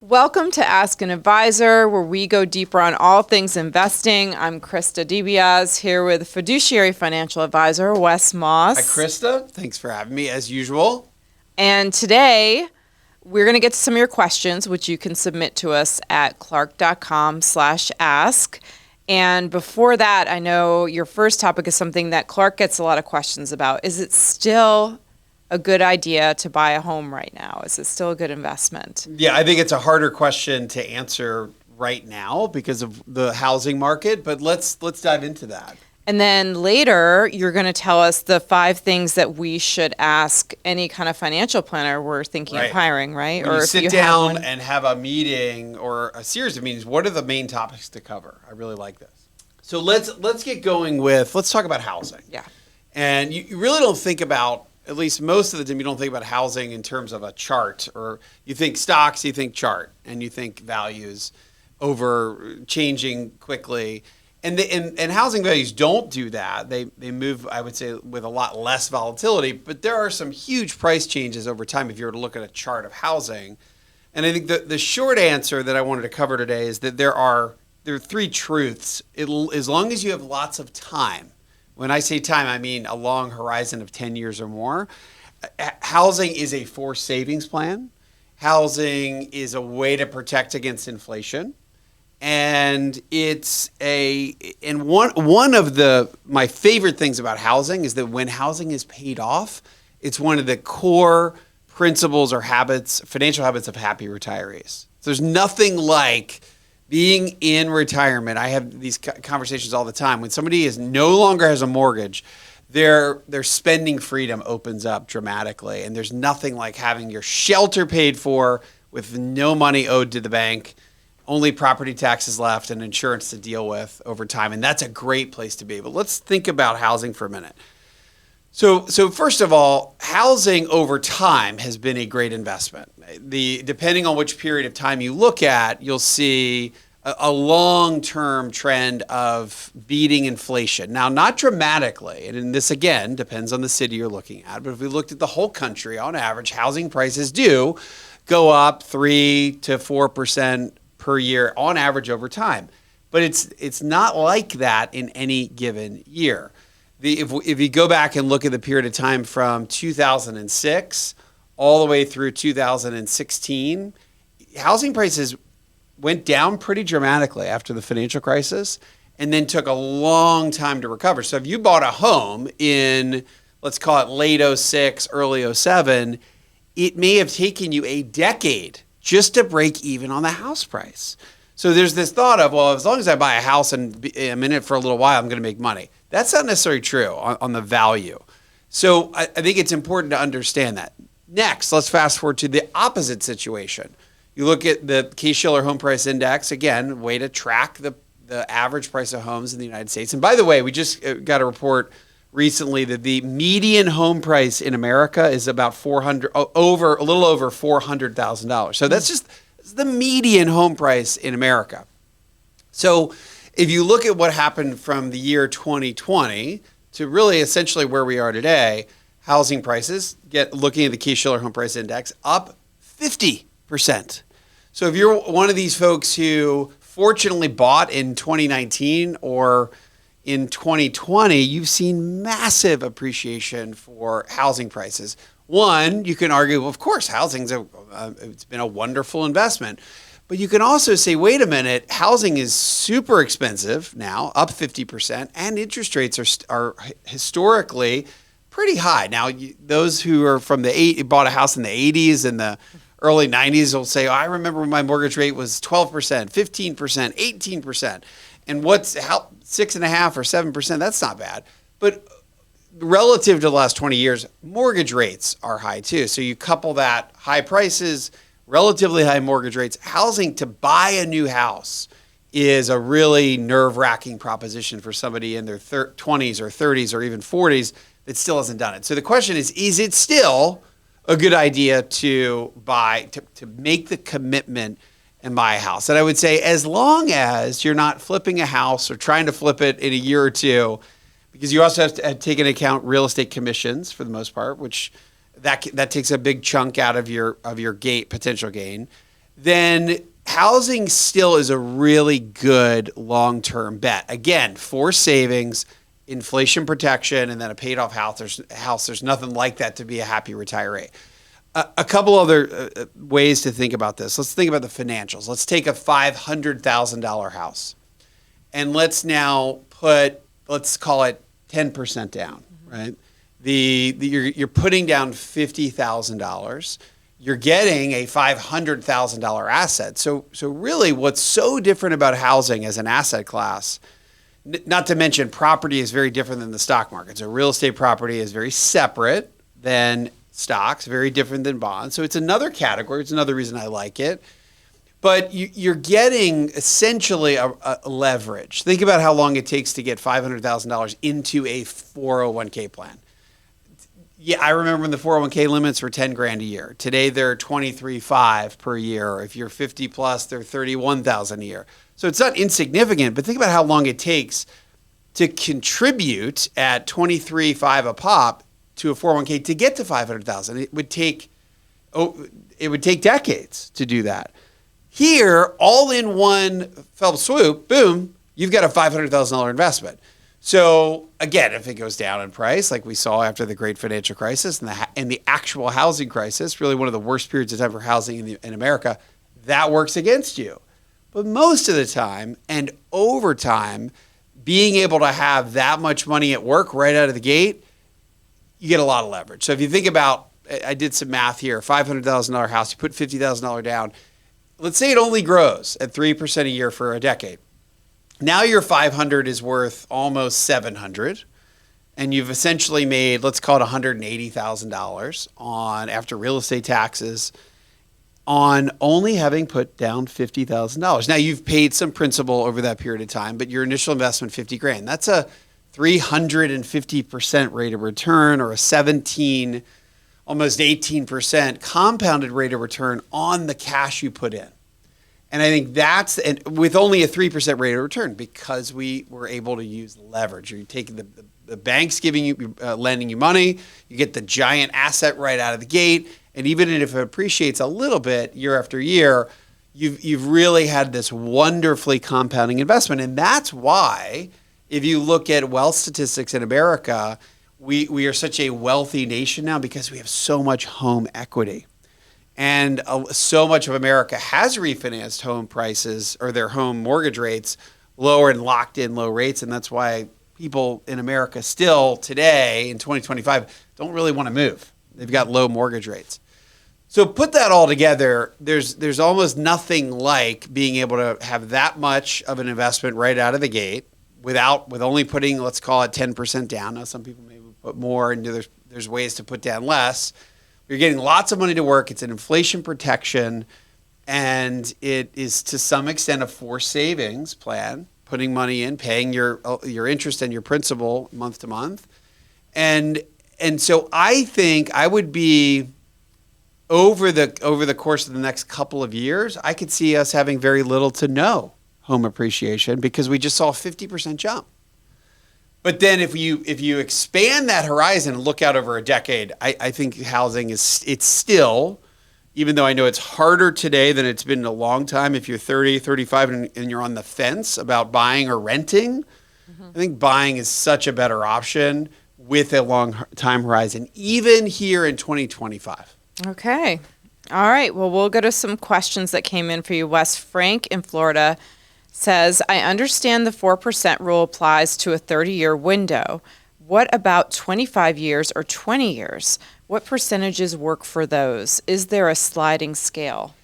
Welcome to Ask an Advisor, where we go deeper on all things investing. I'm Christa here with Fiduciary Financial Advisor, Wes Moss. Hi, Christa. Thanks for having me, as usual. And today, we're going to get to some of your questions, which you can submit to us at clark.com/ask. And before that, I know your first topic is something that Clark gets a lot of questions about. Is it still a good idea to buy a home right now? Is it still a good investment? Yeah, I think it's a harder question to answer right now because of the housing market, but let's dive into that. And then later, you're going to tell us the 5 things that we should ask any kind of financial planner we're thinking of hiring, right? When you sit down and have a meeting or a series of meetings, what are the main topics to cover? I really like this. So let's get going with, let's talk about housing. Yeah. And you really don't think about, at least most of the time, you don't think about housing in terms of a chart, or you think stocks, you think chart, and you think values over changing quickly. And housing values don't do that. They move, I would say, with a lot less volatility, but there are some huge price changes over time if you were to look at a chart of housing. And I think the short answer that I wanted to cover today is that there are 3 truths. As long as you have lots of time. When I say time, I mean a long horizon of 10 years or more. Housing is a forced savings plan. Housing is a way to protect against inflation. And one of my favorite things about housing is that when housing is paid off, it's one of the core principles or habits, financial habits of happy retirees. There's nothing like being in retirement. I have these conversations all the time. When somebody no longer has a mortgage, their spending freedom opens up dramatically. And there's nothing like having your shelter paid for with no money owed to the bank, only property taxes left and insurance to deal with over time. And that's a great place to be. But let's think about housing for a minute. So first of all, housing over time has been a great investment. Depending on which period of time you look at, you'll see a long-term trend of beating inflation. Now, not dramatically, and this again depends on the city you're looking at, but if we looked at the whole country, on average, housing prices do go up 3 to 4% per year on average over time. But it's not like that in any given year. If you go back and look at the period of time from 2006 all the way through 2016, housing prices went down pretty dramatically after the financial crisis and then took a long time to recover. So if you bought a home in, let's call it late 06, early 07, it may have taken you a decade just to break even on the house price. So there's this thought of, well, as long as I buy a house and I'm in it for a little while, I'm going to make money. That's not necessarily true on the value. So I think it's important to understand that. Next, let's fast forward to the opposite situation. You look at the Case-Shiller Home Price Index, again, a way to track the average price of homes in the United States. And by the way, we just got a report recently that the median home price in America is about a little over $400,000. So that's the median home price in America. So if you look at what happened from the year 2020 to really essentially where we are today, housing prices, looking at the Case-Shiller Home Price Index, up 50%. So if you're one of these folks who fortunately bought in 2019 or in 2020, you've seen massive appreciation for housing prices. One, you can argue, well, of course, housing's it's been a wonderful investment. But you can also say, wait a minute, housing is super expensive now, up 50%, and interest rates are historically pretty high. Now, those who are bought a house in the 80s and the early 90s will say, I remember when my mortgage rate was 12%, 15%, 18%. And 6.5% or 7%, that's not bad. But relative to the last 20 years, mortgage rates are high too. So you couple that high prices, relatively high mortgage rates, housing to buy a new house is a really nerve-wracking proposition for somebody in their 20s or 30s or even 40s that still hasn't done it. So the question is it still a good idea to make the commitment and buy a house? And I would say, as long as you're not flipping a house or trying to flip it in a year or two, because you also have to take into account real estate commissions for the most part, which that takes a big chunk out of your potential gain. then housing still is a really good long-term bet. Again, for savings, inflation protection, and then a paid-off house. There's nothing like that to be a happy retiree. A couple other ways to think about this. Let's think about the financials. Let's take a $500,000 house, and let's call it 10% down, right? You're putting down $50,000. You're getting a $500,000 asset. So really, what's so different about housing as an asset class? Not to mention, property is very different than the stock market. So real estate property is very separate than stocks, very different than bonds. So it's another category. It's another reason I like it. But you're getting essentially a leverage. Think about how long it takes to get $500,000 into a 401k plan. Yeah, I remember when the 401k limits were 10 grand a year. Today they're 23.5 per year. If you're 50 plus, they're 31,000 a year. So it's not insignificant, but think about how long it takes to contribute at 23.5 a pop to a 401k to get to 500,000. It would take decades to do that. Here, all in one fell swoop, boom, you've got a $500,000 investment. So again, if it goes down in price, like we saw after the great financial crisis and the actual housing crisis, really one of the worst periods of time for housing in America, that works against you. But most of the time and over time, being able to have that much money at work right out of the gate, you get a lot of leverage. So if you think about, I did some math here, $500,000 house, you put $50,000 down. Let's say it only grows at 3% a year for a decade. Now your 500 is worth almost 700, and you've essentially made, let's call it $180,000 on after real estate taxes on only having put down $50,000. Now you've paid some principal over that period of time, but your initial investment, 50 grand. That's a 350% rate of return, or a 17, almost 18% compounded rate of return on the cash you put in. And I think and with only a 3% rate of return, because we were able to use leverage. You're taking the bank's giving you, lending you money, you get the giant asset right out of the gate, and even if it appreciates a little bit year after year, you've really had this wonderfully compounding investment. And that's why, if you look at wealth statistics in America, we are such a wealthy nation now because we have so much home equity. And so much of America has refinanced home prices or their home mortgage rates lower and locked in low rates. And that's why people in America still today in 2025 don't really want to move. They've got low mortgage rates. So put that all together, there's almost nothing like being able to have that much of an investment right out of the gate with only putting, let's call it 10% down. Now some people maybe put more, and there's ways to put down less. You're getting lots of money to work. It's an inflation protection, and it is to some extent a forced savings plan, putting money in, paying your interest and your principal month to month. And so I think I would be over the course of the next couple of years, I could see us having very little to no home appreciation because we just saw a 50% jump. But then if you expand that horizon and look out over a decade, I think housing it's still, even though I know it's harder today than it's been in a long time, if you're 30, 35 and you're on the fence about buying or renting, I think buying is such a better option with a long time horizon, even here in 2025. Okay. All right. Well, we'll go to some questions that came in for you. Wes Frank in Florida says, I understand the 4% rule applies to a 30-year window. What about 25 years or 20 years? What percentages work for those? Is there a sliding scale?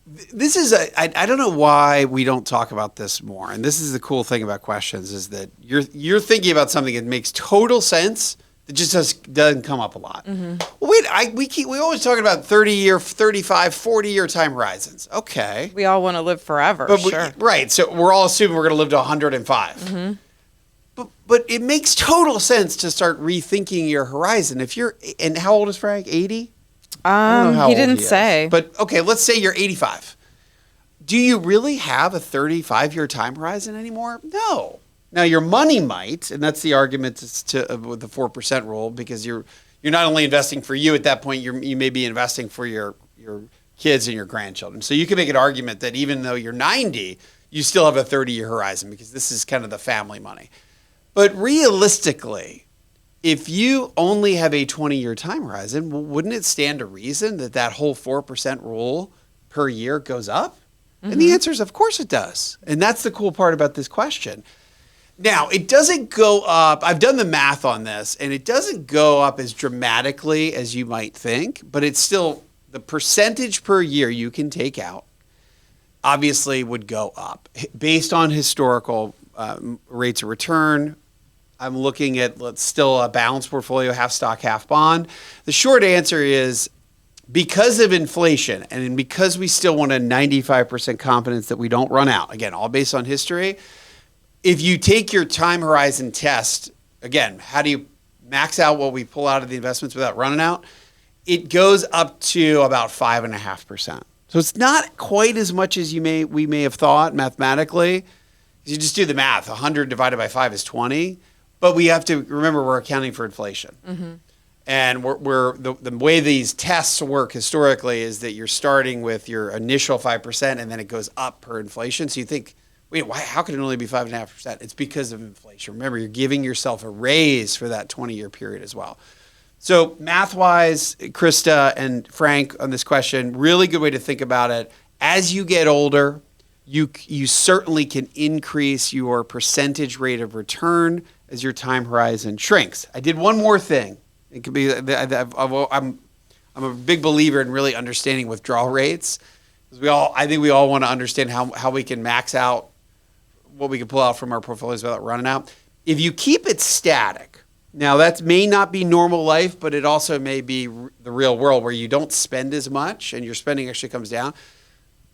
This is I don't know why we don't talk about this more. And this is the cool thing about questions, is that you're thinking about something that makes total sense. It just doesn't come up a lot. Mm-hmm. Well, we always talking about 30-year, 35, 40-year time horizons. Okay. We all want to live forever, sure. Right. So we're all assuming we're going to live to 105. Mm-hmm. But it makes total sense to start rethinking your horizon. And how old is Frank? 80? He didn't say. But okay, let's say you're 85. Do you really have a 35-year time horizon anymore? No. Now your money might, and that's the argument with the 4% rule, because you're not only investing for you at that point, you may be investing for your kids and your grandchildren. So you can make an argument that even though you're 90, you still have a 30-year horizon because this is kind of the family money. But realistically, if you only have a 20-year time horizon, well, wouldn't it stand to reason that that whole 4% rule per year goes up? And the answer is, of course it does. And that's the cool part about this question. Now, it doesn't go up. I've done the math on this, and it doesn't go up as dramatically as you might think, but it's still the percentage per year you can take out obviously would go up based on historical rates of return. I'm looking at still a balanced portfolio, half stock, half bond. The short answer is because of inflation and because we still want a 95% confidence that we don't run out, again, all based on history, if you take your time horizon test, again, how do you max out what we pull out of the investments without running out? It goes up to about 5.5%. So it's not quite as much as we may have thought mathematically. You just do the math. 100 divided by 5 is 20. But we have to remember we're accounting for inflation. Mm-hmm. And the way these tests work historically is that you're starting with your initial 5% and then it goes up per inflation. So you think, wait, how could it only be 5.5%? It's because of inflation. Remember, you're giving yourself a raise for that 20-year period as well. So math-wise, Christa and Frank on this question, really good way to think about it. As you get older, you certainly can increase your percentage rate of return as your time horizon shrinks. I did one more thing. It could be I'm a big believer in really understanding withdrawal rates, because I think we all want to understand how we can max out what we can pull out from our portfolios without running out. If you keep it static, now that may not be normal life, but it also may be the real world where you don't spend as much and your spending actually comes down.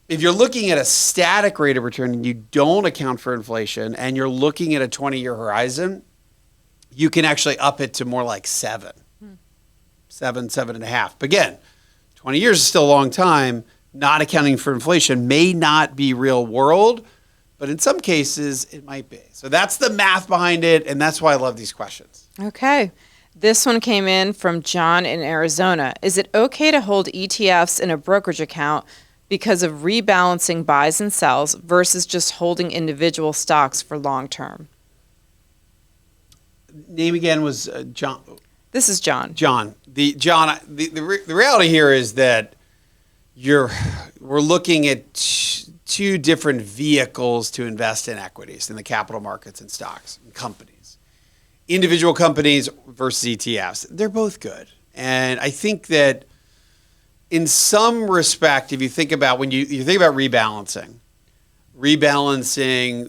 If you're looking at a static rate of return and you don't account for inflation and you're looking at a 20-year horizon, you can actually up it to more like 7, 7.5. But again, 20 years is still a long time. Not accounting for inflation may not be real world, but in some cases it might be. So that's the math behind it, and that's why I love these questions. Okay. This one came in from John in Arizona. Is it okay to hold ETFs in a brokerage account because of rebalancing buys and sells versus just holding individual stocks for long term? Name again was John. This is John. John. The reality here is that we're looking at two different vehicles to invest in equities in the capital markets and stocks and companies. Individual companies versus ETFs. They're both good. And I think that in some respect, if you think about when you think about rebalancing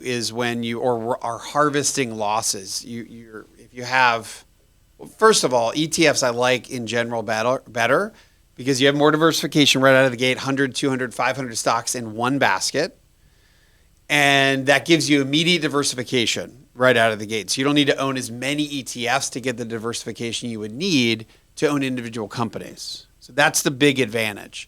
is when you are harvesting losses. If you have, well, first of all, ETFs I like in general better because you have more diversification right out of the gate, 100, 200, 500 stocks in one basket. And that gives you immediate diversification right out of the gate. So you don't need to own as many ETFs to get the diversification you would need to own individual companies. So that's the big advantage.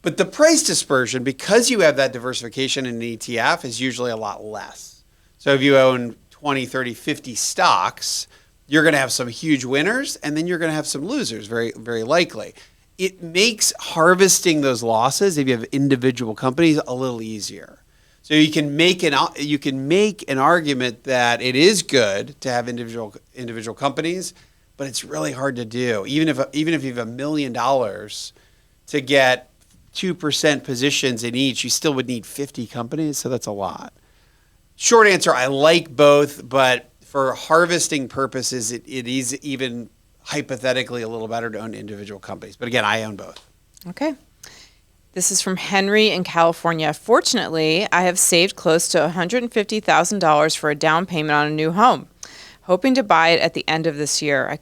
But the price dispersion, because you have that diversification in an ETF, is usually a lot less. So if you own 20, 30, 50 stocks, you're going to have some huge winners, and then you're going to have some losers, very, very likely. It makes harvesting those losses, if you have individual companies, a little easier. So you can make an argument that it is good to have individual companies, but it's really hard to do. Even if you have $1 million to get 2% positions in each, you still would need 50 companies, so that's a lot. Short answer, I like both, but for harvesting purposes, it is even hypothetically a little better to own individual companies. But again, I own both. Okay. This is from Henry in California. Fortunately, I have saved close to $150,000 for a down payment on a new home, hoping to buy it at the end of this year.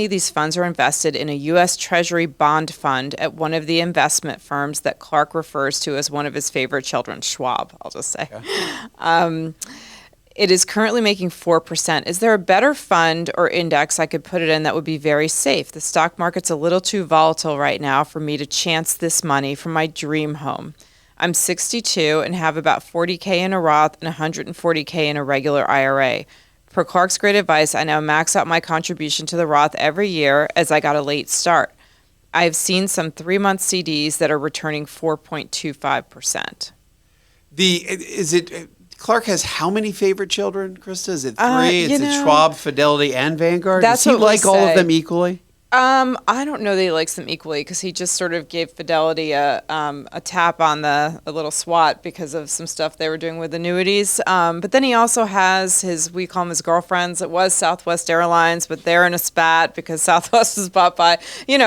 These funds are invested in a U.S. Treasury bond fund at one of the investment firms that Clark refers to as one of his favorite children, Schwab, I'll just say. Okay. It is currently making 4%. Is there a better fund or index I could put it in that would be very safe? The stock market's a little too volatile right now for me to chance this money from my dream home. I'm 62 and have about $40K in a Roth and $140K in a regular IRA. Per Clark's great advice, I now max out my contribution to the Roth every year as I got a late start. I've seen some 3-month CDs that are returning 4.25%. Clark has how many favorite children, Christa? Is it 3? Is it know, Schwab, Fidelity, and Vanguard? That's Does he what we like all of say. them equally? I don't know that he likes them equally because he just sort of gave Fidelity a tap on a little swat because of some stuff they were doing with annuities. But then he also has we call them his girlfriends. It was Southwest Airlines, but they're in a spat because Southwest was bought by,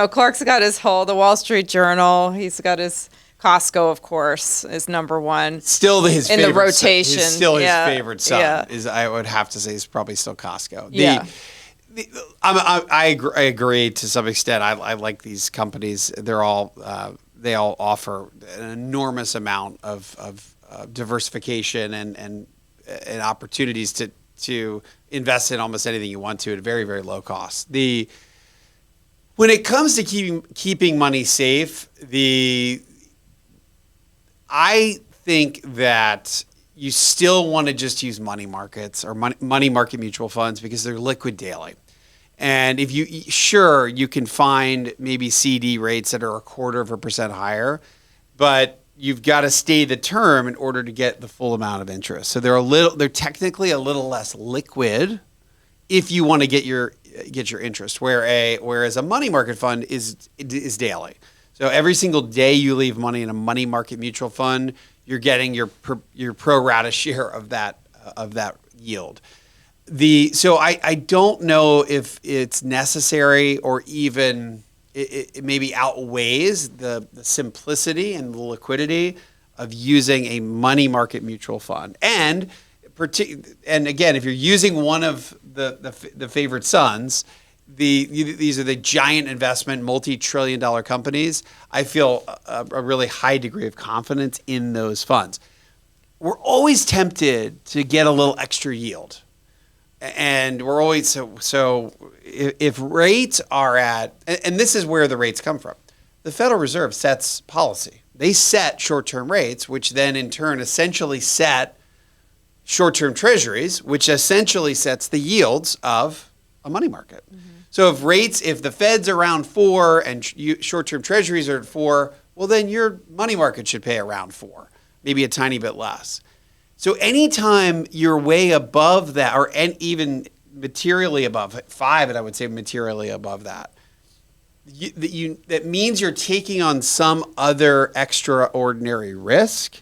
Clark's got the Wall Street Journal. He's got his Costco, of course, is number one. Still his in favorite the rotation. His favorite son Yeah. is, I would have to say, is probably still Costco. Yeah. I agree to some extent. I like these companies. They all offer an enormous amount of diversification and opportunities to invest in almost anything you want to at a very, very low cost. When it comes to keeping money safe, I think that you still want to just use money markets or money market mutual funds because they're liquid daily. And if you can find maybe CD rates that are 0.25% higher, but you've got to stay the term in order to get the full amount of interest. So they're technically a little less liquid if you want to get your interest, whereas a money market fund is daily. So every single day you leave money in a money market mutual fund, you're getting your pro rata share of that yield. So I don't know if it's necessary or even it maybe outweighs the simplicity and the liquidity of using a money market mutual fund. And again, if you're using one of the favorite sons, these are the giant investment, multi-trillion-dollar companies. I feel a really high degree of confidence in those funds. We're always tempted to get a little extra yield. And we're always so if rates are at, and this is where the rates come from. The Federal Reserve sets policy. They set short-term rates, which then in turn essentially set short-term treasuries, which essentially sets the yields of a money market. Mm-hmm. So if the Fed's around 4 and short-term treasuries are at 4, well, then your money market should pay around 4, maybe a tiny bit less. So anytime you're way above that, and even materially above 5, and I would say materially above that, that means you're taking on some other extraordinary risk,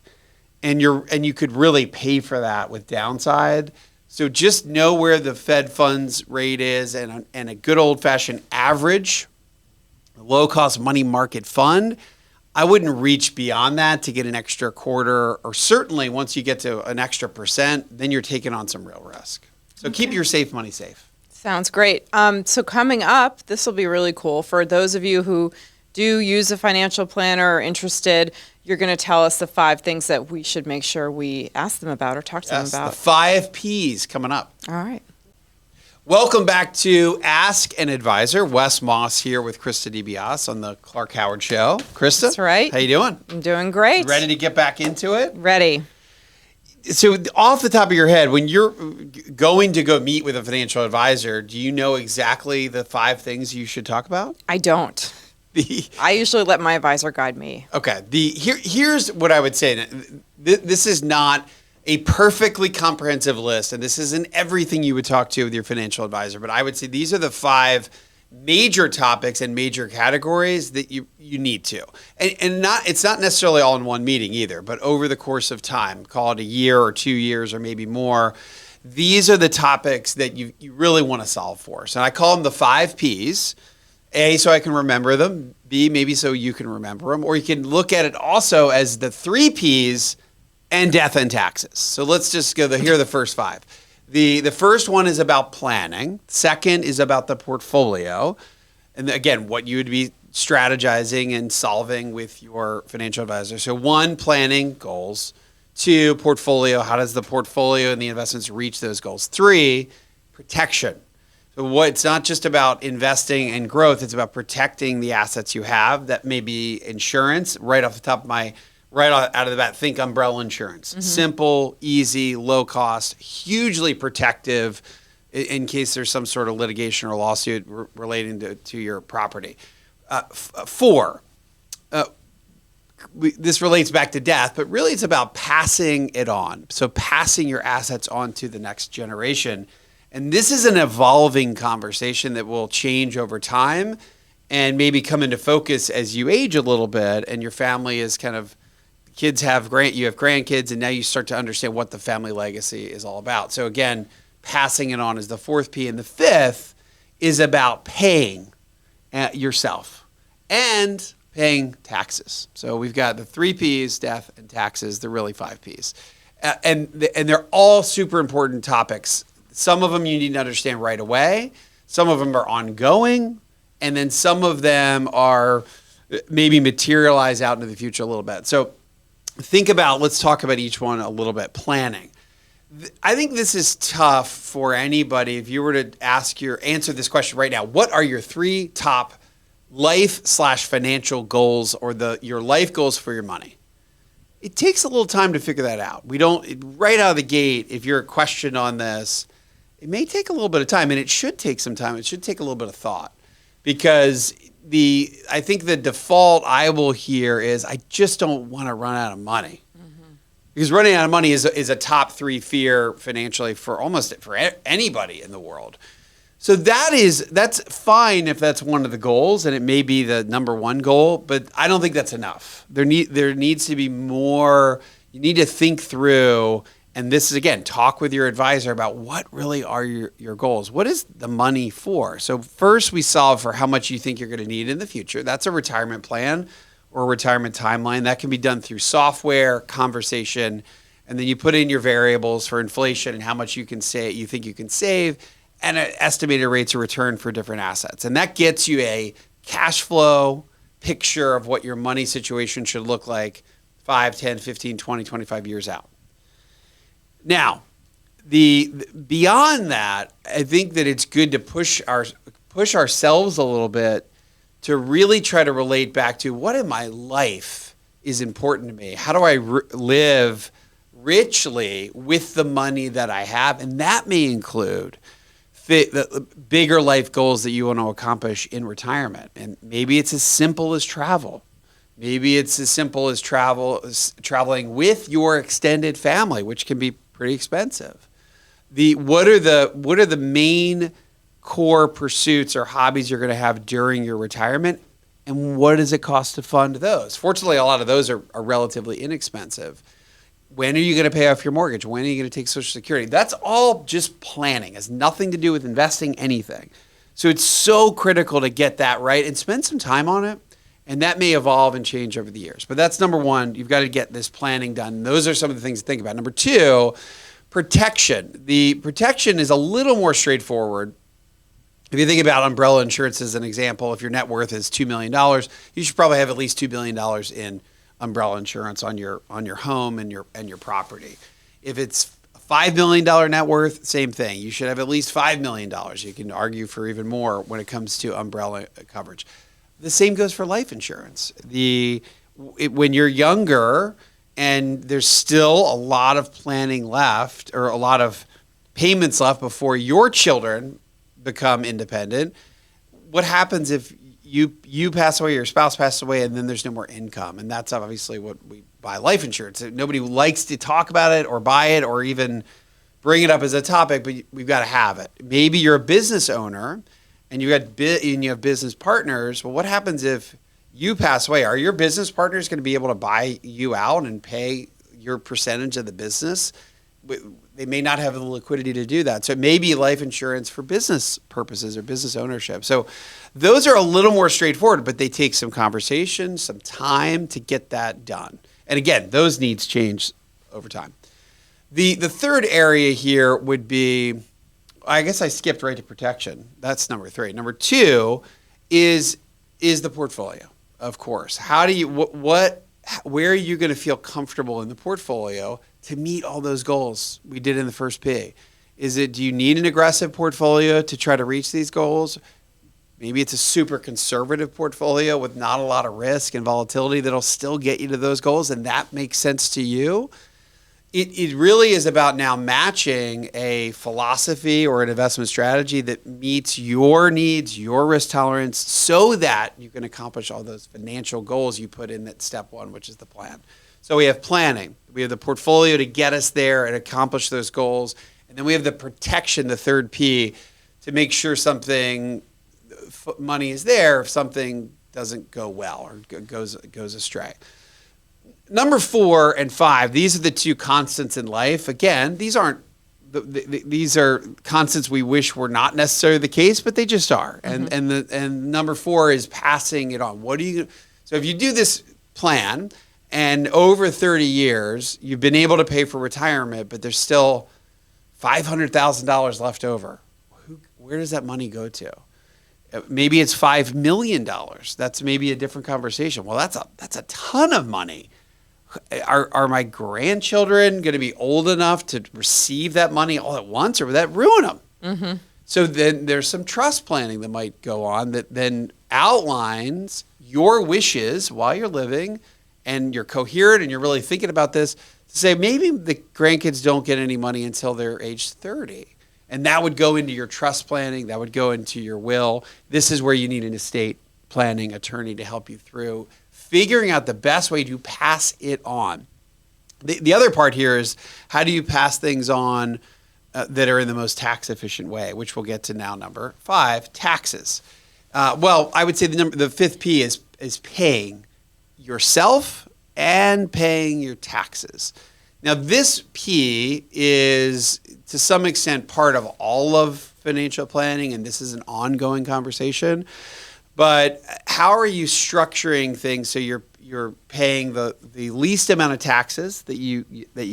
and you could really pay for that with downside. So just know where the Fed funds rate is, and a good old-fashioned average, low-cost money market fund. I wouldn't reach beyond that to get an extra quarter, or certainly once you get to an extra %, then you're taking on some real risk. So Keep your safe money safe. Sounds great. So coming up, this will be really cool for those of you who do use a financial planner or are interested. You're going to tell us the 5 things that we should make sure we ask them about or talk to them about. The 5 Ps coming up. All right. Welcome back to Ask an Advisor. Wes Moss here with Christa DiBiase on the Clark Howard Show. Christa? That's right. How you doing? I'm doing great. Ready to get back into it? Ready. So off the top of your head, when you're going to go meet with a financial advisor, do you know exactly the 5 things you should talk about? I don't. I usually let my advisor guide me. Okay. Here's what I would say. This is not a perfectly comprehensive list, and this isn't everything you would talk to with your financial advisor, but I would say these are the 5 major topics and major categories that you need to. And it's not necessarily all in one meeting either, but over the course of time, call it a year or 2 years or maybe more, these are the topics that you really want to solve for. So I call them the 5 Ps. A, so I can remember them. B, maybe so you can remember them. Or you can look at it also as the 3 Ps and death and taxes. So let's just go here are the first 5. The first one is about planning. Second is about the portfolio. And again, what you would be strategizing and solving with your financial advisor. So 1, planning goals. 2, portfolio. How does the portfolio and the investments reach those goals? 3, protection. So it's not just about investing and growth, it's about protecting the assets you have. That may be insurance. Right out of the bat, think umbrella insurance. Mm-hmm. Simple, easy, low cost, hugely protective in case there's some sort of litigation or lawsuit relating to your property. Four, this relates back to death, but really it's about passing it on. So passing your assets on to the next generation. And this is an evolving conversation that will change over time and maybe come into focus as you age a little bit and your family is kind of, you have grandkids, and now you start to understand what the family legacy is all about. So again, passing it on is the fourth P. And the fifth is about paying yourself and paying taxes. So we've got the three P's, death and taxes, the really five P's. And they're all super important topics. Some of them you need to understand right away. Some of them are ongoing. And then some of them are maybe materialize out into the future a little bit. So let's talk about each one a little bit. Planning. I think this is tough for anybody. If you were to answer this question right now, what are your three top life/financial goals or your life goals for your money? It takes a little time to figure that out. Right out of the gate, if you're questioned on this, it may take a little bit of time, and it should take some time. It should take a little bit of thought, because I think the default I will hear is, I just don't want to run out of money. Mm-hmm. Because running out of money is a top three fear financially for anybody in the world. So that's fine if that's one of the goals, and it may be the number one goal, but I don't think that's enough. There needs to be more. You need to think through, and this is, again, talk with your advisor about what really are your goals. What is the money for? So first we solve for how much you think you're going to need in the future. That's a retirement plan or a retirement timeline. That can be done through software, conversation, and then you put in your variables for inflation and how much you think you can save, and estimated rates of return for different assets. And that gets you a cash flow picture of what your money situation should look like 5, 10, 15, 20, 25 years out. Now, beyond that, I think that it's good to push ourselves a little bit to really try to relate back to what in my life is important to me. How do I live richly with the money that I have? And that may include the bigger life goals that you want to accomplish in retirement. And maybe it's as simple as travel. Maybe it's as simple as traveling with your extended family, which can be pretty expensive. What are the main core pursuits or hobbies you're going to have during your retirement, and what does it cost to fund those? Fortunately, a lot of those are relatively inexpensive. When are you going to pay off your mortgage? When are you going to take Social Security? That's all just planning. It has nothing to do with investing anything. So it's so critical to get that right and spend some time on it. And that may evolve and change over the years. But that's number one. You've got to get this planning done. Those are some of the things to think about. Number two, protection. The protection is a little more straightforward. If you think about umbrella insurance as an example, if your net worth is $2 million, you should probably have at least $2 billion in umbrella insurance on your home and your property. If it's a $5 million net worth, same thing. You should have at least $5 million. You can argue for even more when it comes to umbrella coverage. The same goes for life insurance. When you're younger and there's still a lot of planning left or a lot of payments left before your children become independent, what happens if you pass away, your spouse passes away, and then there's no more income? And that's obviously what we buy life insurance. Nobody likes to talk about it or buy it or even bring it up as a topic, but we've got to have it. Maybe you're a business owner and you have business partners. Well, what happens if you pass away? Are your business partners going to be able to buy you out and pay your percentage of the business? They may not have the liquidity to do that. So it may be life insurance for business purposes or business ownership. So those are a little more straightforward, but they take some conversation, some time to get that done. And again, those needs change over time. The third area here would be, I guess I skipped right to protection. That's number 3. Number 2 is the portfolio, of course. Where are you going to feel comfortable in the portfolio to meet all those goals we did in the first P? Do you need an aggressive portfolio to try to reach these goals? Maybe it's a super conservative portfolio with not a lot of risk and volatility that'll still get you to those goals, and that makes sense to you. It really is about now matching a philosophy or an investment strategy that meets your needs, your risk tolerance, so that you can accomplish all those financial goals you put in that step one, which is the plan. So we have planning. We have the portfolio to get us there and accomplish those goals. And then we have the protection, the third P, to make sure money is there if something doesn't go well or goes astray. Number 4 and 5, these are the two constants in life. Again, these aren't these are constants we wish were not necessarily the case, but they just are. Mm-hmm. And number 4 is passing it on. So if you do this plan and over 30 years you've been able to pay for retirement, but there's still $500,000 left over, where does that money go to? Maybe it's $5 million. That's maybe a different conversation. Well, that's a ton of money. Are my grandchildren going to be old enough to receive that money all at once, or would that ruin them? Mm-hmm. So then there's some trust planning that might go on that then outlines your wishes while you're living, and you're coherent and you're really thinking about this to say maybe the grandkids don't get any money until they're age 30. And that would go into your trust planning. That would go into your will. This is where you need an estate planning attorney to help you through figuring out the best way to pass it on. The other part here is, how do you pass things on that are in the most tax efficient way, which we'll get to now. Number 5, taxes. Well, I would say the 5th P is paying yourself and paying your taxes. Now, this P is to some extent part of all of financial planning, and this is an ongoing conversation. But how are you structuring things so you're paying the least amount of taxes that you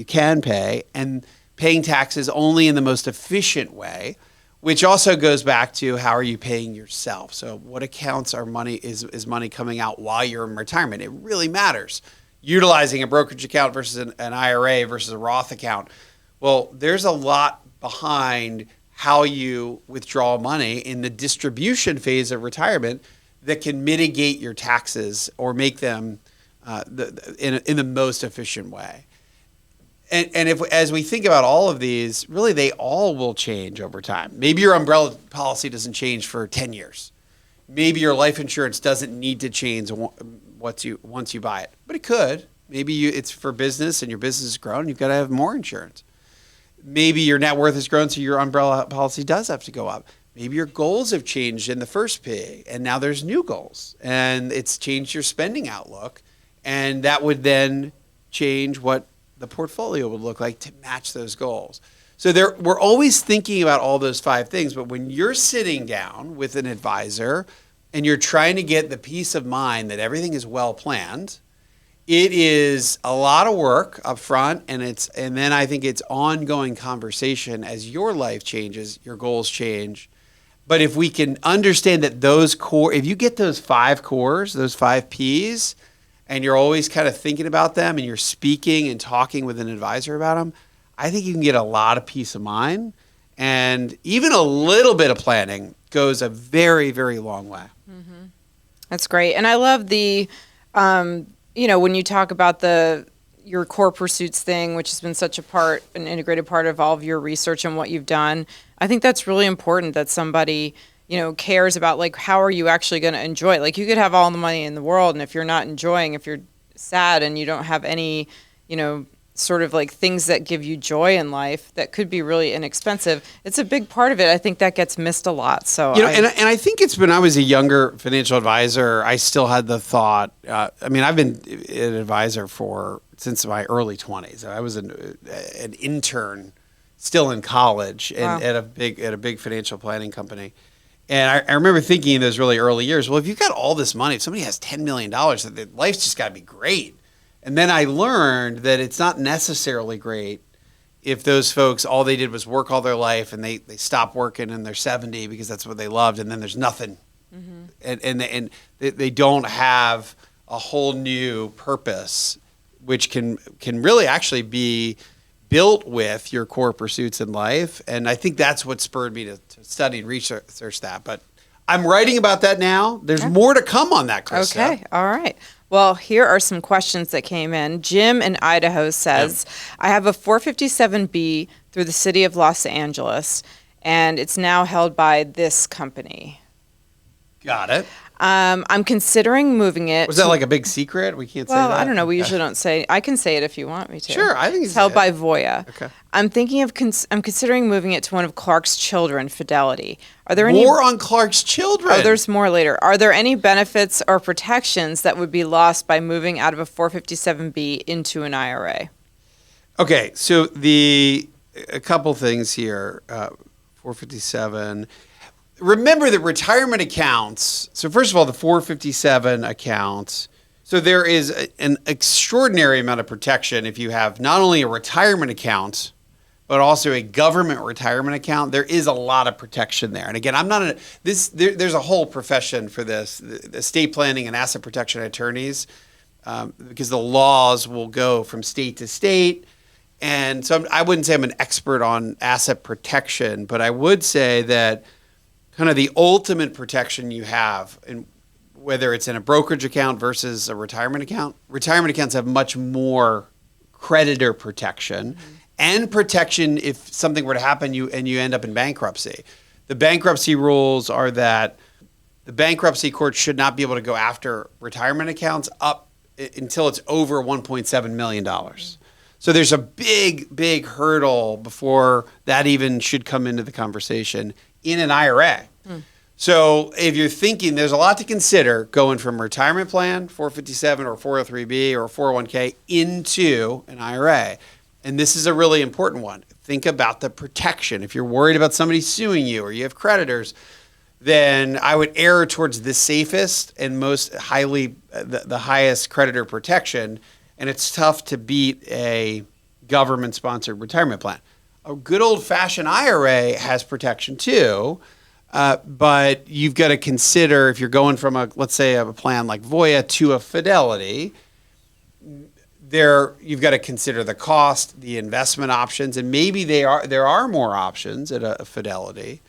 can pay, and paying taxes only in the most efficient way, which also goes back to how are you paying yourself? So what accounts are money is money coming out while you're in retirement? It really matters. Utilizing a brokerage account versus an IRA versus a Roth account. Well, there's a lot behind how you withdraw money in the distribution phase of retirement that can mitigate your taxes or make them in the most efficient way. And if, as we think about all of these, really they all will change over time. Maybe your umbrella policy doesn't change for 10 years. Maybe your life insurance doesn't need to change once you buy it, but it could. Maybe it's for business and your business has grown. You've got to have more insurance. Maybe your net worth has grown, so your umbrella policy does have to go up. Maybe your goals have changed in the first P, and now there's new goals, and it's changed your spending outlook, and that would then change what the portfolio would look like to match those goals. So we're always thinking about all those 5 things, but when you're sitting down with an advisor and you're trying to get the peace of mind that everything is well planned, it is a lot of work up front, and then I think it's ongoing conversation as your life changes, your goals change. But if we can understand that if you get those 5 cores, those 5 Ps, and you're always kind of thinking about them and you're speaking and talking with an advisor about them, I think you can get a lot of peace of mind. And even a little bit of planning goes a very, very long way. Mm-hmm. That's great. And I love the, when you talk about your core pursuits thing, which has been such an integrated part of all of your research and what you've done. I think that's really important that somebody, cares about, like, how are you actually going to enjoy it? Like, you could have all the money in the world, and if you're not enjoying, if you're sad and you don't have any, sort of like things that give you joy in life that could be really inexpensive, it's a big part of it. I think that gets missed a lot. So, and I think it's when I was a younger financial advisor, I still had the thought, I've been an advisor since my early 20s. I was an intern still in college and at a big financial planning company. And I remember thinking in those really early years, well, if you've got all this money, if somebody has $10 million, life's just got to be great. And then I learned that it's not necessarily great if those folks, all they did was work all their life and they stop working and they're 70 because that's what they loved, and then there's nothing. Mm-hmm. And they don't have a whole new purpose, which can really actually be built with your core pursuits in life. And I think that's what spurred me to study and research that. But I'm writing about that now. There's more to come on that, Christa. Okay. All right. Well, here are some questions that came in. Jim in Idaho says, I have a 457B through the city of Los Angeles, and it's now held by this company. Got it. I'm considering moving it. Was that like a big secret? We can't say that? Well, I don't know. We usually don't say. I can say it if you want me to. Sure, I think it's held by Voya. Okay. I'm thinking of. I'm considering moving it to one of Clark's children, Fidelity. Are there any more on Clark's children? Oh, there's more later. Are there any benefits or protections that would be lost by moving out of a 457B into an IRA? Okay, so a couple things here. 457. Remember that retirement accounts, so first of all, the 457 accounts, so there is an extraordinary amount of protection if you have not only a retirement account, but also a government retirement account. There is a lot of protection there. And again, there's a whole profession for this, the estate planning and asset protection attorneys, because the laws will go from state to state. And so I wouldn't say I'm an expert on asset protection, but I would say that kind of the ultimate protection you have, and whether it's in a brokerage account versus a retirement accounts have much more creditor protection and protection if something were to happen and you end up in bankruptcy. The bankruptcy rules are that the bankruptcy court should not be able to go after retirement accounts up until it's over $1.7 million. So there's a big hurdle before that even should come into the conversation in an IRA. So if you're thinking, there's a lot to consider going from retirement plan, 457 or 403B or 401k into an IRA. And this is a really important one. Think about the protection. If you're worried about somebody suing you or you have creditors, then I would err towards the safest and most the highest creditor protection. And it's tough to beat a government-sponsored retirement plan. A good old-fashioned IRA has protection too, but you've got to consider if you're going from let's say a plan like Voya to a Fidelity, you've got to consider the cost, the investment options, and maybe there are more options at a Fidelity,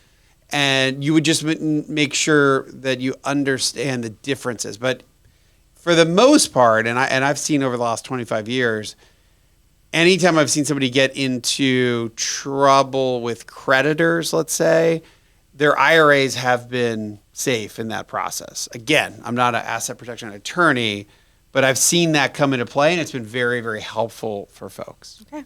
and you would just make sure that you understand the differences. But for the most part, and I've seen over the last 25 years, anytime I've seen somebody get into trouble with creditors, let's say, their IRAs have been safe in that process. Again, I'm not an asset protection attorney, but I've seen that come into play, and it's been very, very helpful for folks. Okay.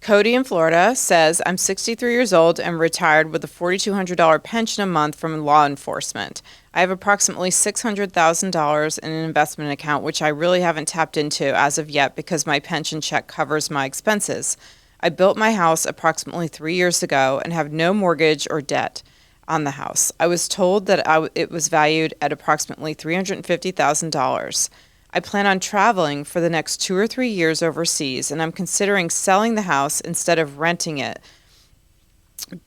Cody in Florida says, I'm 63 years old and retired with a $4,200 pension a month from law enforcement. I have approximately $600,000 in an investment account, which I really haven't tapped into as of yet because my pension check covers my expenses. I built my house approximately 3 years ago and have no mortgage or debt on the house. I was told that it was valued at approximately $350,000. I plan on traveling for the next 2 or 3 years overseas, and I'm considering selling the house instead of renting it,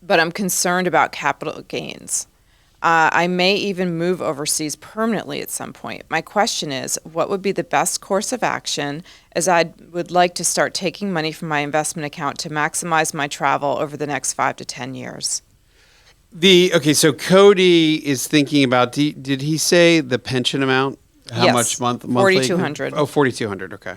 but I'm concerned about capital gains. I may even move overseas permanently at some point. My question is, what would be the best course of action, as I would like to start taking money from my investment account to maximize my travel over the next 5 to 10 years? So Cody is thinking about, did he say the pension amount? How much monthly? $4,200. Oh, $4,200. Okay.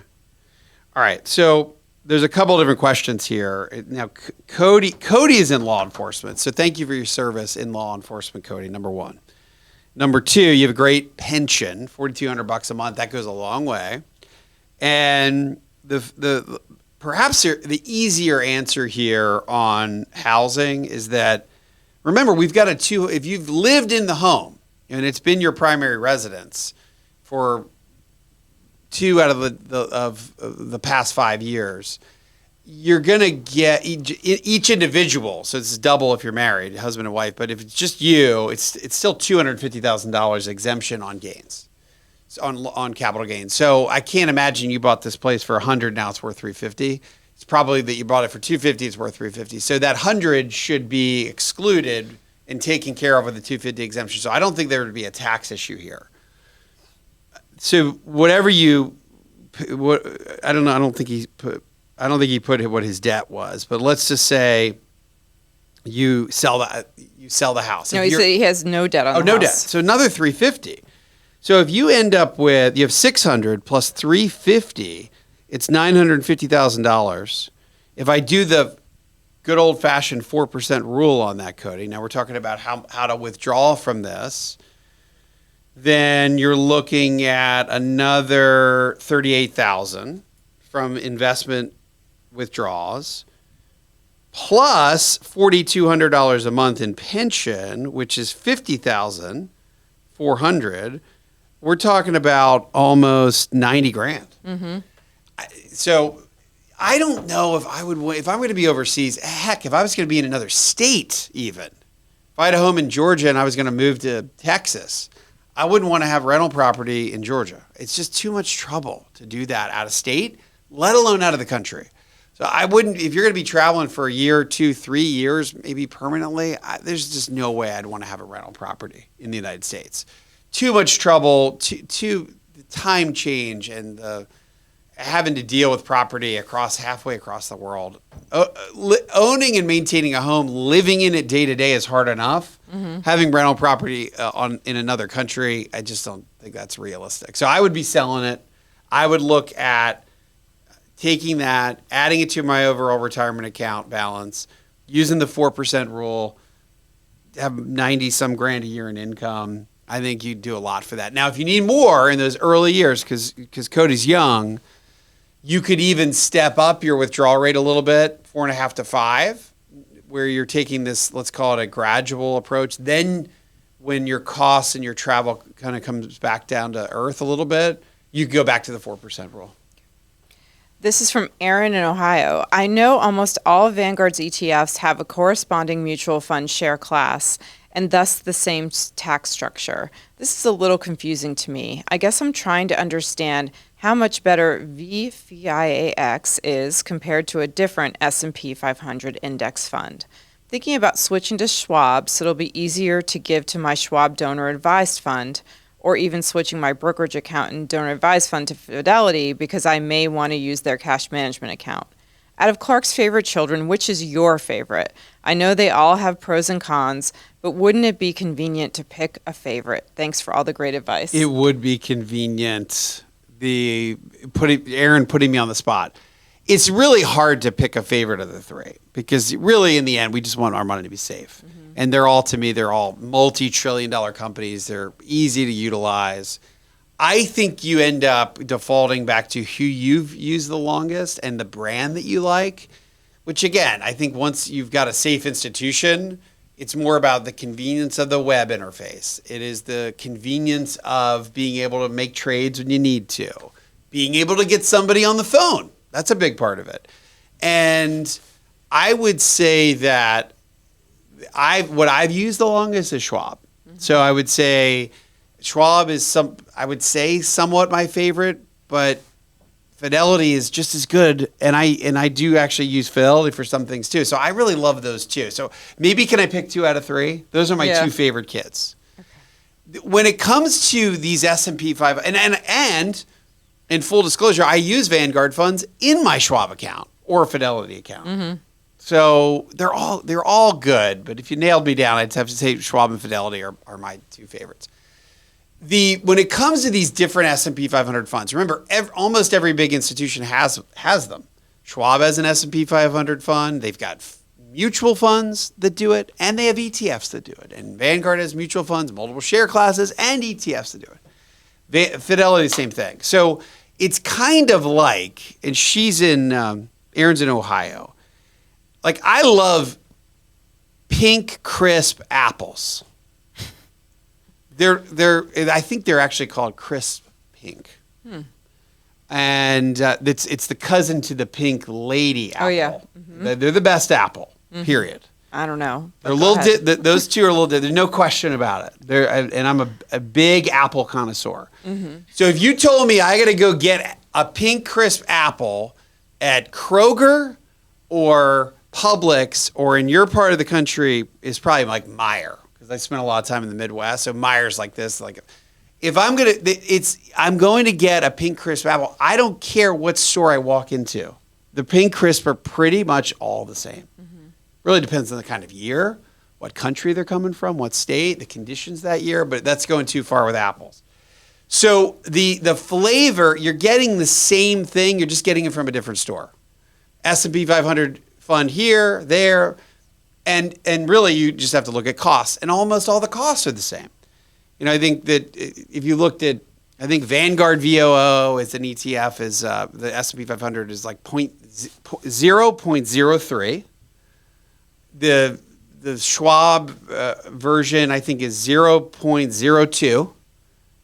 All right. So there's a couple of different questions here. Now, Cody is in law enforcement. So thank you for your service in law enforcement, Cody, number one. Number two, you have a great pension, $4,200 a month. That goes a long way. And perhaps the easier answer here on housing is that, remember, we've got if you've lived in the home and it's been your primary residence for 2 out of the past 5 years, you're going to get each individual. So it's double if you're married, husband and wife. But if it's just you, it's still $250,000 exemption on gains, on capital gains. So I can't imagine you bought this place for $100, now it's worth $350. It's probably that you bought it for $250, it's worth $350. So that $100 should be excluded and taken care of with the $250 exemption. So I don't think there would be a tax issue here. So whatever I don't know. I don't think he put what his debt was, but let's just say you sell the house. No, he said he has no debt on the house. No debt. So another $350. So if you end up with, you have 600 plus 350, it's $950,000. If I do the good old-fashioned 4% rule on that, Cody, now we're talking about how to withdraw from this, then you're looking at another $38,000 from investment withdrawals, plus $4,200 a month in pension, which is $50,400. We're talking about almost 90 grand. So I don't know if I would, if I'm going to be overseas, heck, if I was going to be in another state even, if I had a home in Georgia and I was going to move to Texas, I wouldn't want to have rental property in Georgia. It's just too much trouble to do that out of state, let alone out of the country. So I wouldn't, if you're going to be traveling for a year, 2, 3 years, maybe permanently, there's just no way I'd want to have a rental property in the United States. Too much trouble, too the time change and the having to deal with property halfway across the world. Owning and maintaining a home, living in it day to day is hard enough. Having rental property in another country, I just don't think that's realistic. So I would be selling it. I would look at taking that, adding it to my overall retirement account balance, using the 4% rule, have 90 some grand a year in income. I think you'd do a lot for that. Now, if you need more in those early years, because Cody's young, you could even step up your withdrawal rate a little bit, 4.5 to 5, where you're taking this, let's call it a gradual approach. Then when your costs and your travel kind of comes back down to earth a little bit, you go back to the 4% rule. This is from Aaron in Ohio. I know almost all of Vanguard's ETFs have a corresponding mutual fund share class and thus the same tax structure. This is a little confusing to me. I guess I'm trying to understand how much better VFIAX is compared to a different S&P 500 index fund. Thinking about switching to Schwab so it'll be easier to give to my Schwab donor advised fund, or even switching my brokerage account and donor advised fund to Fidelity because I may want to use their cash management account. Out of Clark's favorite children, which is your favorite? I know they all have pros and cons, but wouldn't it be convenient to pick a favorite? Thanks for all the great advice. It would be convenient. Aaron putting me on the spot. It's really hard to pick a favorite of the three because really in the end, we just want our money to be safe. And they're all multi-trillion-dollar companies. They're easy to utilize. I think you end up defaulting back to who you've used the longest and the brand that you like, which again, I think once you've got a safe institution, it's more about the convenience of the web interface. It is the convenience of being able to make trades when you need to, being able to get somebody on the phone. That's a big part of it. And I would say that what I've used the longest is Schwab. So I would say Schwab is somewhat my favorite, but Fidelity is just as good, and I do actually use Fidelity for some things too. So I really love those two. So maybe can I pick 2 out of 3? Those are my 2 favorite kits. Okay. When it comes to these S&P 500, and in full disclosure, I use Vanguard funds in my Schwab account or Fidelity account. So they're all good, but if you nailed me down, I'd have to say Schwab and Fidelity are my 2 favorites. When it comes to these different S&P 500 funds, remember, almost every big institution has them. Schwab has an S&P 500 fund. They've got mutual funds that do it, and they have ETFs that do it. And Vanguard has mutual funds, multiple share classes, and ETFs that do it. Fidelity, same thing. So it's kind of like, and Aaron's in Ohio. Like, I love pink, crisp apples. I think they're actually called crisp pink. And it's the cousin to the pink lady apple. Oh, yeah. They're the best apple, period. I don't know. They're those two are a little there's no question about it. And I'm a big apple connoisseur. So if you told me I got to go get a pink crisp apple at Kroger or Publix, or in your part of the country is probably like Meijer, because I spent a lot of time in the Midwest. So Meijer's like this. Like, if I'm going to get a pink crisp apple, I don't care what store I walk into. The pink crisp are pretty much all the same. Really depends on the kind of year, what country they're coming from, what state, the conditions that year. But that's going too far with apples. So the flavor, you're getting the same thing, you're just getting it from a different store. S&P 500 fund here, there, and really you just have to look at costs, and almost all the costs are the same. I think that if you looked at, I think Vanguard VOO is an ETF, is the S&P 500 is like 0.03. The Schwab version, I think, is 0.02.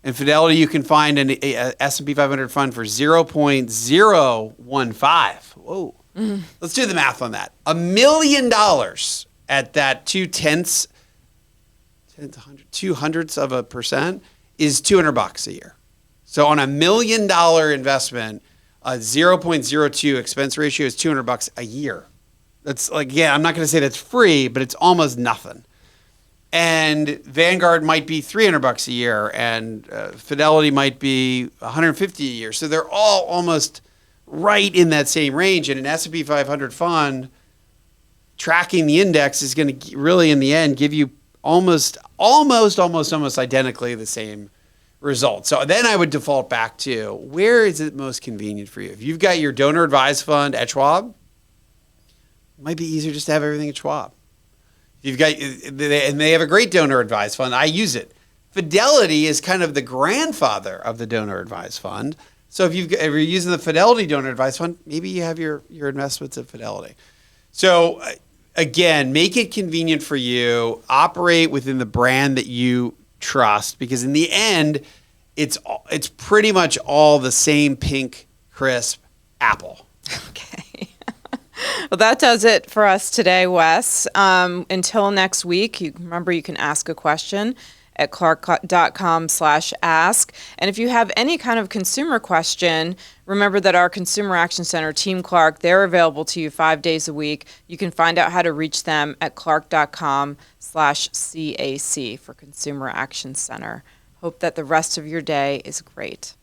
And Fidelity, you can find an S&P 500 fund for 0.015. Whoa. Mm-hmm. Let's do the math on that. $1 million at that 0.02% is $200 a year. So on $1 million investment, a 0.02 expense ratio is $200 a year. That's like, yeah, I'm not going to say that's free, but it's almost nothing. And Vanguard might be $300 a year, and Fidelity might be $150 a year. So they're all almost right in that same range. And an S&P 500 fund tracking the index is going to really, in the end, give you almost identically the same result. So then I would default back to, where is it most convenient for you? If you've got your donor advised fund at Schwab, it might be easier just to have everything at Schwab. You've got, and they have a great donor advised fund. I use it. Fidelity is kind of the grandfather of the donor advised fund. So if you're using the Fidelity donor advised fund, maybe you have your investments at Fidelity. So again, make it convenient for you. Operate within the brand that you trust, because in the end, it's pretty much all the same pink, crisp apple. Okay. Well, that does it for us today, Wes. Until next week, remember you can ask a question at clark.com/ask. And if you have any kind of consumer question, remember that our Consumer Action Center, Team Clark, they're available to you 5 days a week. You can find out how to reach them at clark.com/CAC for Consumer Action Center. Hope that the rest of your day is great.